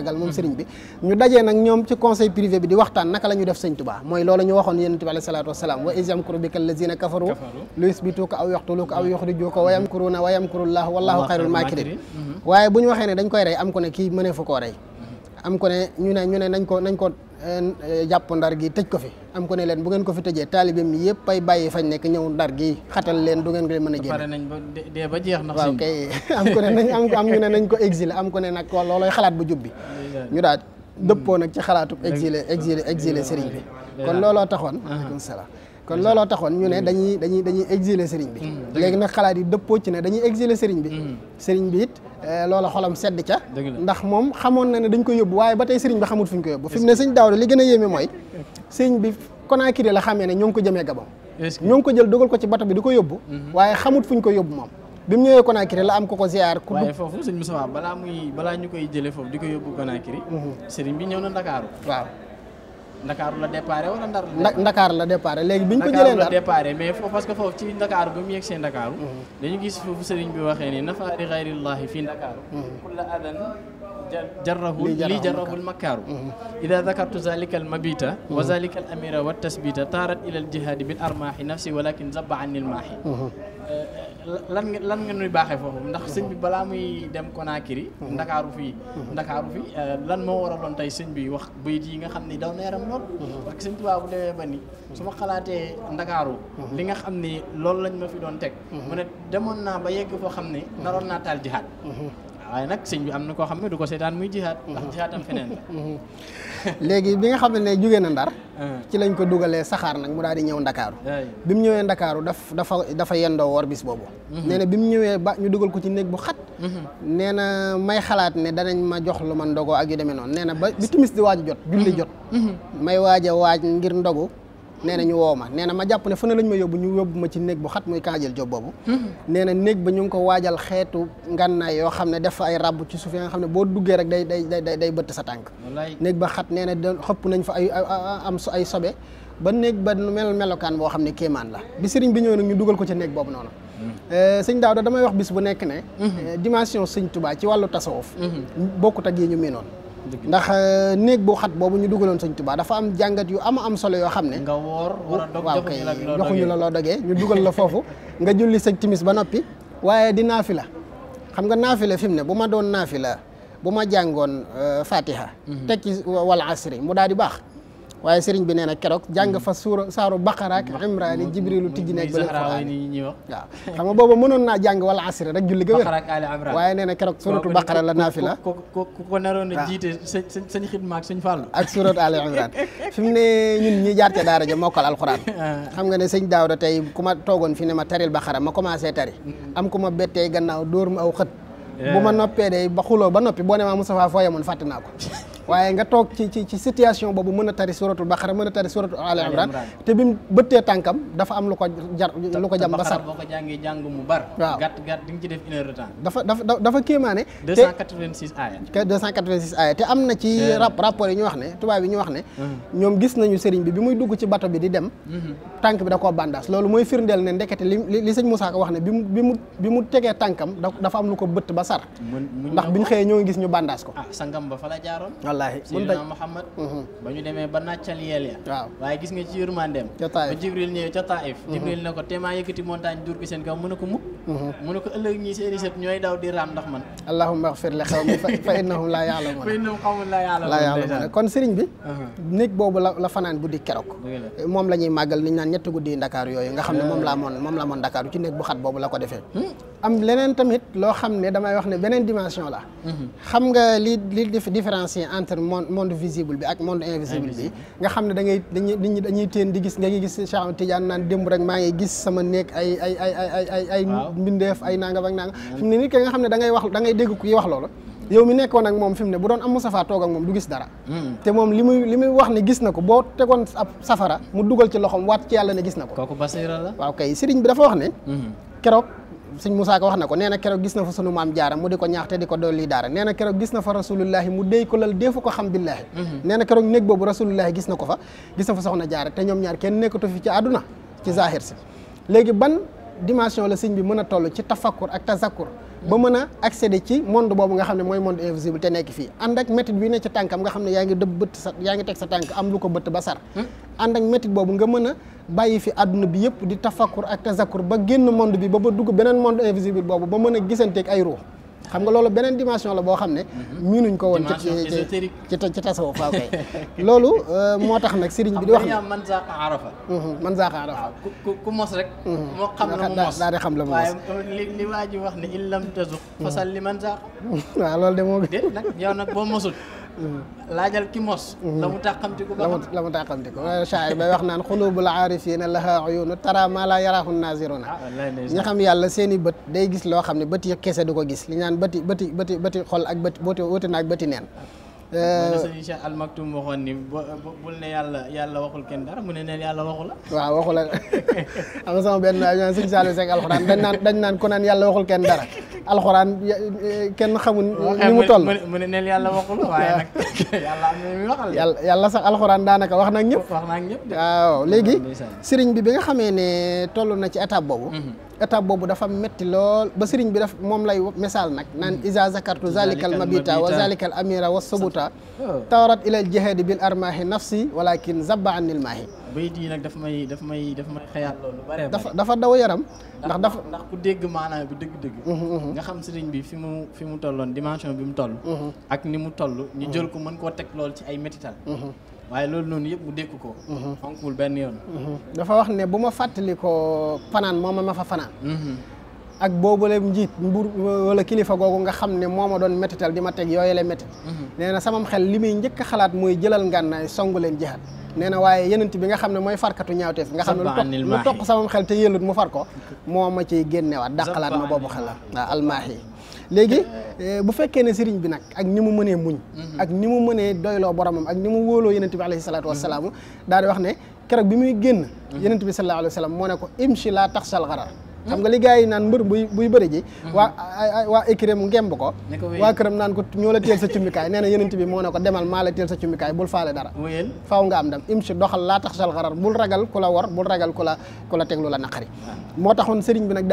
gal moom sëriñ bi ñu dajee nag ñoom ci conseil privé bi di waxtaan naka la ñu def sëñ Tuubaa mooy loolu ñu waxoon yonent bi alayhi salaatu wasalaam wa iz yamkuru bika allazina kafaru lu yusbituka aw yaqtuluka aw yuxrijuka wa yamkuruna wa yamkurullahu wallahu xayrul maakirin waaye bu ñu waxee ne dañ koy rey am ko ne kii mënee fu koo rey am ko ne ñu ne nañ ko jàpp ndar gi tëj ko fi am ko ne leen bu ngeen ko fi tëjee taalibeem yi yëpp ay bàyyi fañ nekk ñëw ndar gi xatal leen du ngeen ko mën a génn pare nañ ba dee ba jeex ndax waaw kay am ko ne nañ am ñu ne nañ ko exilé am ko ne nag loolooy xalaat bu jub bi ñu daal dëppoo nag ci xalaatu exilé sëriñ bi kon looloo taxoon aleykum salaam kon looloo taxoon ñu ne dañuy exiler sëriñ bi léegi nag xalaat yi dëppoo ci ne dañuy exiler sëriñ bi sëriñ bi it loola xolam sedd ca ndax moom xamoon na ne dañ ko yóbbu waaye ba tey sëriñ bi xamul fu ñu ko yóbbu fi mu ne sëñ Daawda li gën a yéeme mooy sëriñ bi Conakry la xamee ne ñoo ngi ko jëmee Gabon ñoo ngi ko jël dugal ko ci bato bi di ko yóbbu waaye xamut fu ñu ko yóbbu moom bi mu ñëwee Conakry la am ko ziar ku waaye foofu sëñ Moussa balaa ñu koy jëlee foofu di ko yóbbu Conakry sëriñ bi ñëw na Ndakaaru waaw Ndakaaru la déparé wala Ndar Ndakaar la déparé léegi biñ ko jëlee Ndar la déparé mais foofu parce que foofu ci Ndakaaru ba mu yegg see Ndakaaru dañu gis foofu sëriñ bi waxee ni nafa li xayrillahi fii Ndakaaru kulla adan li jarrahul makkaaru ida dakartu zalika al mabita wa zalika al amira wa tasbita taarat ila al jihadi bil armaahi nafsi walakin zabba anil maahi lan nga nuy baaxee foofu ndax sëñ bi balaa muy dem Conakry Ndakaaru fii lan moo waraloon tey sëñ bi wax bayit yi nga xam ni daw na yaram lool parce que sëñ Tuubaa bu demee ba ni su ma xalaatee Ndakaaru li nga xam ni loolu lañ ma fi doon teg mu ne demoon naa ba yegg foo xam ne naroon naa taal jihaad waaye nag sëñ bi am na koo xam ne du ko seetaan muy jihaad ndax jihaad am feneen la léegi bi nga xam ne jógee na Ndar ci lañ ko dugalee saxaar nag mu daal di ñëw Ndakaaru bi mu ñëwee Ndakaaru dafa yendoo woor bis boobu nee na bi mu ñëwee ba ñu dugal ko ci néeg bu xat nee na may xalaat ne danañ ma jox lu man ndogoo ak yu demee noonu nee na ba bi timis di waaj jot julli jot may waaj ngir ndogu nee na ñu woo ma nee na ma jàpp ne fu ne lañ ma yóbbu ñu yóbbu ma ci néeg bu xat muy kaajël job boobu nee na néeg ba ñu ngi ko waajal xeetu ngànnaay yoo xam ne def ay ràbb ci suuf yi nga xam ne boo duggee rek day bëtt sa tànk néeg ba xat nee na xëpp nañ fa ay sobe ba néeg ba melokaan boo xam ne kéemaan la bi sëriñ bi ñëw nag ñu dugal ko ci néeg boobu noonu sëñ Daawda damay wax bis bu nekk ne dimension sëñ Tuubaa ci wàllu tasawuf bokkut ak yi ñu miinoon ndax néeg bu xat boobu ñu dugaloon sëñ Tuubaa dafa am jàngat yu am solo yoo xam ne nga woor war a dog waaw kay joxuñu la loo dogee ñu dugal la foofu nga julli sa timis ba noppi waaye di naafila xam nga naafila fi mu ne bu ma doon naafila bu ma jàngoon fatiha teg ci wal asri mu daal di baax waaye sëriñ bi nee na keroog jàng fa saaru baqara ak imraani jibrilu tijji nekk ba waaw xam nga boobu mënoon naa jàng wala asri rek julli ga wér waaye nee na keroog suratu baqara la naafila ko naroon a jiite sëñ xidma ak sëñ Fallu ak suratu ali imran fi mu ne ñun ñi jaar ca daara ja mokkal alxuraan xam nga ne sëñ Daawda tey ku ma toogoon fi ne ma taril baqara ma commencé tari am ku ma bettee gannaaw dóor mu aw xët bu ma noppee day ba xuloo ba noppi boo ne maa Moustapha foo yemoon fàtte naa ko waaye nga toog ci situation boobu mën a tari suratul baqara mën a tari suratul ali imran te bi mu bëttee tànkam dafa am lu ko jam ba sar boo ko jàngee jàng mu bar waaw gàtt di nga ci def 1 heure de temps dafa kéemaane 286 aaya 286 aaya te am na ci rapport yi ñu wax ne tubaab yi ñu wax ne ñoom gis nañu sëriñ bi muy dugg ci bato bi di dem tànk bi da koo bandaas loolu mooy firndeel ne ndekete li sëñ Moussa ko wax ne bi mu tegee tànkam dafa am lu ko bëtt ba sar ndax biñ xëyee ñoo ngi gis ñu bandaas ko sangam ba fa la jaaroon wallaahi Seydina Muhammad ba ñu demee ba nàccal yeel ya waaw waaye gis nga ci yërmandeem ba Jibril ñëwee ca Taif Jibril ne ko teemaa yëkkati montagne dur gi seen kaw mu ne ko mukk mu ne ko ëllëg ñi seeni set ñooy daw di raam ndax man allahumma ighfir li qawmi fa innahum laa ya'lamuun kon sëriñ bi néeg boobu la fanaan guddi keroog moom la ñuy màggal niñ naan ñetti guddi Ndakaaru yooyu nga xam ne moom la moon Ndakaaru ci néeg bu xat boobu la ko defee am leneen tamit loo xam ne damay wax ne beneen dimension la xam nga li différencier entre monde visible bi ak monde invisible bi nga xam ne dañuy teen di gis nga ngi gis Cheikh Tidiane naan démb rek maa ngi gis sama néeg ay mbindeef ay nangam ak nangam fi mu ne nit ki nga xam ne da ngay dégg ku wax loolu yow mi nekkoon ak moom fi mu ne bu doon am Moustapha toog ak moom du gis dara te moom li muy wax ne gis na ko boo tegoon ab safara mu dugal ci loxoom waat ci yàlla ne gis na ko kooku basira la waaw kay sëriñ bi dafa wax ne keroog sëñ Moussa ko wax na ko nee na keroog gis na fa sunu maam jaara mu di ko ñaax te di ko dolli daara nee na keroog gis na fa rasulullahi mu déy ko lal deefu ko xam billaahi nee na keroog néeg boobu rasulullahi gis na fa soxna jaara te ñoom ñaar kenn nekkatu fi ci àdduna ci zahir si léegi ban dimension la sëñ bi mën a toll ci tafakkur ak tazakkur ba mën a accéder ci monde boobu nga xam ne mooy monde invisible te nekk fii ànd ak métit bi ne ci tànkam nga xam ne yaa ngi dëbb bëtt sa yaa ngi teg sa tànk am lu ko bëtt ba sar ànd ak métit boobu nga mën a bàyyi fi àdduna bi yëpp di tafakkur ak tazakkur ba génn monde bi ba dugg beneen monde invisible boobu ba mën a gisanteeg ay ruux xam nga loolu beneen dimension la boo xam ne miinuñ ko woon ci tasawuf faaw kay loolu moo tax nag sëriñ bi di wax man zaaqa arafa man zaaqa arafa ku mos rek moo xam la mu mos daal di xam la mu mos waaye li waa ji wax ne in lam tazuq fasal li man zaaqa waaw loolu de moo déet nag yow nag boo mosul laajal ki mos la mu tàqamtiku ba la mu tàqamtiku shaa'ir bay wax naan xulubul aarifiina lahaa uyuunu tara maa laa yaraahu naaziruna ñi xam yàlla seen i bët day gis loo xam ne bët yi kese du ko gis li ñaan bëti xol ak bëti wuute naag bëti neen sëñ Cheikh Al Maktoum waxoon ni bul ne yàlla waxul kenn dara mu ne neen yàlla waxu la waaw waxu la am na sama benn ñaan sëñ Saliou Seck alxuraan dañ naan ku naan yàlla waxul kenn dara alxuraan kenn xamul ni mu toll mu ne neen yàlla waxul waaye nag yàlla am na muy waxal yàlla sax alxuraan daanaka wax nag ñëpp waaw léegi sëriñ bi nga xamee ne toll na ci étape boobu dafa metti lool ba sëriñ bi daf moom lay misaal nag naan isa zakartu zalikal mabita wa zalikal amira wa subuta tawarat ilal jihadi bil armahi nafsi walakin zabba anil maahi bayit yi nag daf may xëyaat loolu bare dafa daw yaram ndax ku dégg maanaam bi dëgg-dëgg nga xam sëriñ bi fi mu tolloon dimension bi mu toll ak ni mu toll ñu jël ko mën koo teg lool ci ay métital waaye loolu noonu yëpp mu dékk ko fonkul benn yoon dafa wax ne bu ma fàttali ko fanaan moo ma fa fanaan ak boobule njiit mbur wala kilifa googu nga xam ne moo ma doon métital di ma teg yooyu la métit nee na samam xel li muy njëkk a xalaat mooy jëlal ngànnaay songu leen jihaad nee na waaye yenent bi nga xam ne mooy farkatu ñaawteef nga xam ne lu toq samam xel te yëllut mu far ko moo ma ciy génnewaat dàqalaat ma boobu xel waaw almaahi léegi bu fekkee ne sëriñ bi nag ak ni mu mënee muñ ak ni mu mënee doyloo boromam ak ni mu wóoloo yenent bi alayhi salaatu wasalaam daal di wax ne keroog bi muy génn yenent bi sallallahu alayhi wa sallam moo ne ko imshi laa taxsal xarar xam nga li gars yi naan mbër buy bëri ji waa écrém ngemb ko waa këram naan ko ñoo la teel sa cummikaay nee na yenent bi moo ne ko demal maa la teel sa cummikaay bul faale dara faaw nga am dem imshi doxal laa taxsal xarar bul ragal ku la wor bul ragal ku la teg lu la naqari moo taxoon sëriñ bi nag